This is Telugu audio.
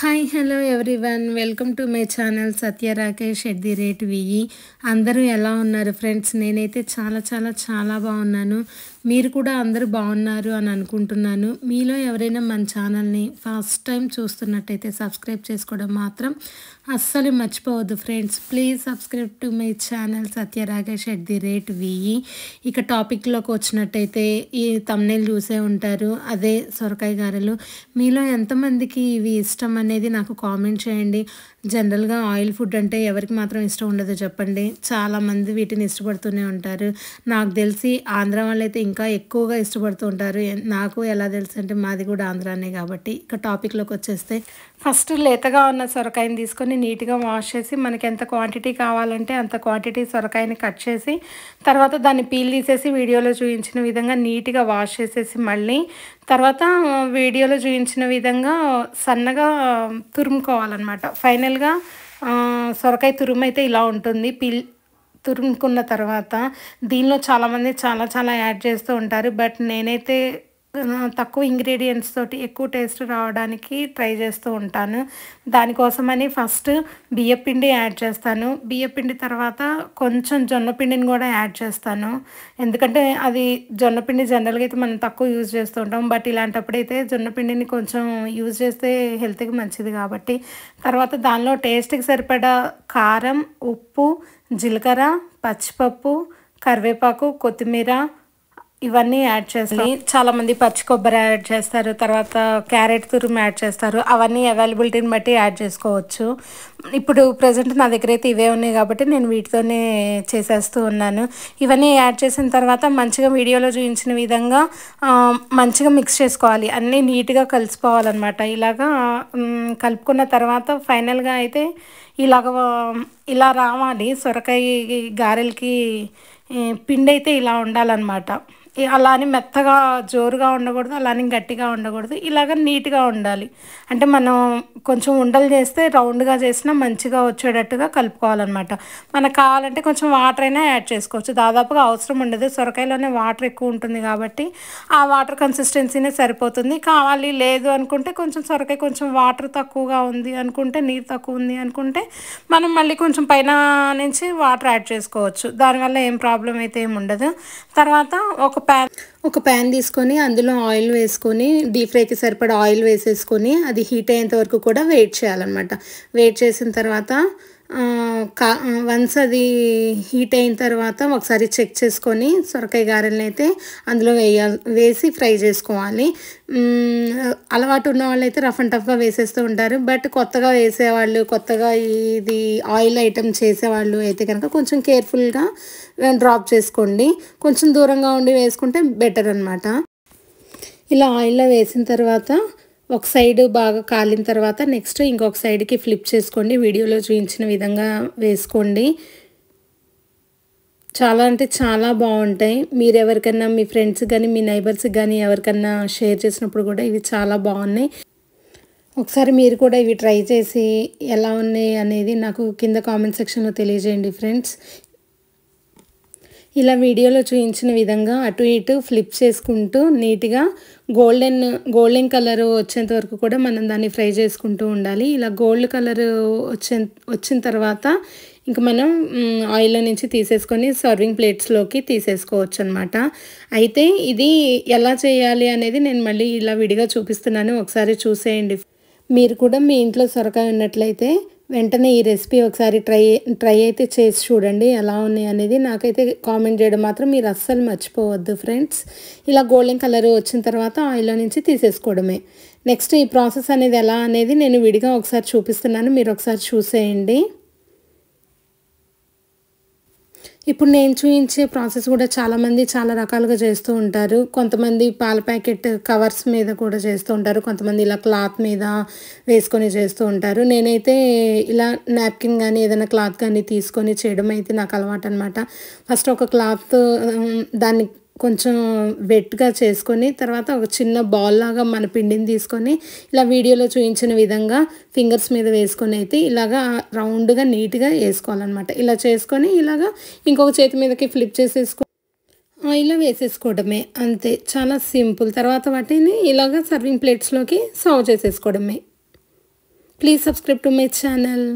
Hi hello everyone welcome to my channel Satya Rakesh @VE. అందరూ ఎలా ఉన్నారు ఫ్రెండ్స్? నేనైతే చాలా బాగున్నాను. మీరు కూడా అందరూ బాగున్నారు అని అనుకుంటున్నాను. మీలో ఎవరైనా మన ఛానల్ని ఫస్ట్ టైం చూస్తున్నట్టయితే సబ్స్క్రైబ్ చేసుకోవడం మాత్రం అస్సలు మర్చిపోవద్దు friends. Please subscribe to my channel Satya Rakesh @VE. ఇక టాపిక్లోకి వచ్చినట్టయితే ఈ థంబ్నెయిల్ చూసే ఉంటారు, అదే సొరకాయ గారెలు. మీలో ఎంతమందికి ఇవి ఇష్టం అనేది నాకు కామెంట్ చేయండి. జనరల్గా ఆయిల్ ఫుడ్ అంటే ఎవరికి మాత్రం ఇష్టం ఉండదో చెప్పండి. చాలామంది వీటిని ఇష్టపడుతూనే ఉంటారు. నాకు తెలిసి ఆంధ్ర వాళ్ళైతే ఇంకా ఎక్కువగా ఇష్టపడుతూ ఉంటారు. నాకు ఎలా తెలుసు అంటే మాది కూడా ఆంధ్రానే కాబట్టి. ఇక టాపిక్లోకి వచ్చేస్తే ఫస్ట్ లేతగా ఉన్న సొరకాయని తీసుకొని నీట్గా వాష్ చేసి మనకి ఎంత క్వాంటిటీ కావాలంటే అంత క్వాంటిటీ సొరకాయని కట్ చేసి తర్వాత దాన్ని పీల్ తీసేసి వీడియోలో చూపించిన విధంగా నీట్గా వాష్ చేసేసి మళ్ళీ తర్వాత వీడియోలో చూపించిన విధంగా సన్నగా తురుముకోవాలన్నమాట. ఫైనల్గా సొరకాయ తురుము అయితే ఇలా ఉంటుంది. తురుముకున్న తర్వాత దీనిలో చాలామంది చాలా యాడ్ చేస్తూ ఉంటారు. బట్ నేనైతే తక్కువ ఇంగ్రీడియంట్స్ తోటి ఎక్కువ టేస్ట్ రావడానికి ట్రై చేస్తూ ఉంటాను. దానికోసమని ఫస్ట్ బియ్యపిండి యాడ్ చేస్తాను. బియ్యపిండి తర్వాత కొంచెం జొన్నపిండిని కూడా యాడ్ చేస్తాను. ఎందుకంటే అది జొన్నపిండి జనరల్గా అయితే మనం తక్కువ యూజ్ చేస్తూ ఉంటాం. బట్ ఇలాంటప్పుడైతే జొన్నపిండిని కొంచెం యూజ్ చేస్తే హెల్త్కి మంచిది కాబట్టి. తర్వాత దానిలో టేస్ట్కి సరిపడా కారం, ఉప్పు, జీలకర్ర, పచ్చిపప్పు, కరివేపాకు, కొత్తిమీర ఇవన్నీ యాడ్ చేస్తాను. చాలామంది పచ్చి కొబ్బరి యాడ్ చేస్తారు, తర్వాత క్యారెట్ తురుము యాడ్ చేస్తారు. అవన్నీ అవైలబిలిటీని బట్టి యాడ్ చేసుకోవచ్చు. ఇప్పుడు ప్రజెంట్ నా దగ్గర అయితే ఇవే ఉన్నాయి కాబట్టి నేను వీటితోనే చేసేస్తూ ఉన్నాను. ఇవన్నీ యాడ్ చేసిన తర్వాత మంచిగా వీడియోలో చూపించిన విధంగా మంచిగా మిక్స్ చేసుకోవాలి. అన్నీ నీట్గా కలిసిపోవాలన్నమాట. ఇలాగా కలుపుకున్న తర్వాత ఫైనల్గా అయితే ఇలా రావాలి. సొరకాయ గారెలకి పిండి అయితే ఇలా ఉండాలన్నమాట. అలా అని మెత్తగా జోరుగా ఉండకూడదు, అలా అని గట్టిగా ఉండకూడదు. ఇలాగ నీట్గా ఉండాలి. అంటే మనం కొంచెం ఉండలు చేస్తే రౌండ్గా చేసినా మంచిగా వచ్చేటట్టుగా కలుపుకోవాలన్నమాట. మనకు కావాలంటే కొంచెం వాటర్ అయినా యాడ్ చేసుకోవచ్చు. దాదాపుగా అవసరం ఉండదు, సొరకాయలోనే వాటర్ ఎక్కువ ఉంటుంది కాబట్టి ఆ వాటర్ కన్సిస్టెన్సీనే సరిపోతుంది. కావాలి లేదు అనుకుంటే కొంచెం సొరకాయ కొంచెం వాటర్ తక్కువగా ఉంది అనుకుంటే, నీరు తక్కువ ఉంది అనుకుంటే మనం మళ్ళీ కొంచెం పైన నుంచి వాటర్ యాడ్ చేసుకోవచ్చు. దానివల్ల ఏం ప్రాబ్లం అయితే ఏమి ఉండదు. తర్వాత ఒక ప్యాన్ తీసుకొని అందులో ఆయిల్ వేసుకొని డీప్ ఫ్రైకి సరిపడా ఆయిల్ వేసేసుకొని అది హీట్ అయ్యేంత వరకు కూడా వెయిట్ చేయాలన్నమాట. వెయిట్ చేసిన తర్వాత వన్స్ అది హీట్ అయిన తర్వాత ఒకసారి చెక్ చేసుకొని సొరకాయ గారెలను అయితే అందులో వేసి ఫ్రై చేసుకోవాలి. అలవాటు ఉన్న వాళ్ళు అయితే రఫ్ అండ్ టఫ్గా వేసేస్తూ ఉంటారు. బట్ కొత్తగా వేసేవాళ్ళు, కొత్తగా ఇది ఆయిల్ ఐటమ్ చేసేవాళ్ళు అయితే కనుక కొంచెం కేర్ఫుల్గా డ్రాప్ చేసుకోండి. కొంచెం దూరంగా ఉండి వేసుకుంటే బెటర్ అనమాట. ఇలా ఆయిల్లో వేసిన తర్వాత ఒక సైడ్ బాగా కాలిన తర్వాత నెక్స్ట్ ఇంకొక సైడ్కి ఫ్లిప్ చేసుకోండి. వీడియోలో చూపించిన విధంగా వేసుకోండి. చాలా అంటే చాలా బాగుంటాయి. మీరు ఎవరికన్నా మీ ఫ్రెండ్స్ కానీ మీ నైబర్స్కి కానీ ఎవరికన్నా షేర్ చేసినప్పుడు కూడా ఇవి చాలా బాగున్నాయి. ఒకసారి మీరు కూడా ఇవి ట్రై చేసి ఎలా ఉన్నాయి అనేది నాకు కింద కామెంట్ సెక్షన్లో తెలియజేయండి ఫ్రెండ్స్. ఇలా వీడియోలో చూపించిన విధంగా అటు ఇటు ఫ్లిప్ చేసుకుంటూ నీట్గా గోల్డెన్ కలర్ వచ్చేంత వరకు కూడా మనం దాన్ని ఫ్రై చేసుకుంటూ ఉండాలి. ఇలా గోల్డ్ కలర్ వచ్చిన తర్వాత ఇంక మనం ఆయిల్లో నుంచి తీసేసుకొని సర్వింగ్ ప్లేట్స్లోకి తీసేసుకోవచ్చు అనమాట. అయితే ఇది ఎలా చేయాలి అనేది నేను మళ్ళీ ఇలా విడిగా చూపిస్తున్నాను, ఒకసారి చూసేయండి. మీరు కూడా మీ ఇంట్లో సొరకాయ ఉన్నట్లయితే వెంటనే ఈ రెసిపీ ఒకసారి ట్రై అయితే చేసి చూడండి ఎలా ఉన్నాయి అనేది. నాకైతే కామెంట్ చేయడం మాత్రం మీరు అస్సలు మర్చిపోవద్దు ఫ్రెండ్స్. ఇలా గోల్డెన్ కలర్ వచ్చిన తర్వాత ఆయిల్లో నుంచి తీసేసుకోవడమే. నెక్స్ట్ ఈ ప్రాసెస్ అనేది ఎలా అనేది నేను విడిగా ఒకసారి చూపిస్తున్నాను, మీరు ఒకసారి చూసేయండి. ఇప్పుడు నేను చూపించే ప్రాసెస్ కూడా చాలామంది చాలా రకాలుగా చేస్తూ ఉంటారు. కొంతమంది పాల ప్యాకెట్ కవర్స్ మీద కూడా చేస్తూ ఉంటారు, కొంతమంది ఇలా క్లాత్ మీద వేసుకొని చేస్తూ ఉంటారు. నేనైతే ఇలా నాప్కిన్ కానీ ఏదైనా క్లాత్ కానీ తీసుకొని చేయడం అయితే నాకు అలవాటు అనమాట. ఫస్ట్ ఒక క్లాత్ దాన్ని కొంచెం వెట్గా చేసుకొని తర్వాత ఒక చిన్న బాల్ లాగా మన పిండిని తీసుకొని ఇలా వీడియోలో చూపించిన విధంగా ఫింగర్స్ మీద వేసుకొని అయితే ఇలాగా రౌండ్గా నీట్గా వేసుకోవాలన్నమాట. ఇలా చేసుకొని ఇలాగా ఇంకొక చేతి మీదకి ఫ్లిప్ ఆయిల్లో వేసేసుకోవడమే, అంతే. చాలా సింపుల్. తర్వాత వాటిని ఇలాగ సర్వింగ్ ప్లేట్స్లోకి సర్వ్ చేసేసుకోవడమే. Please subscribe to my channel.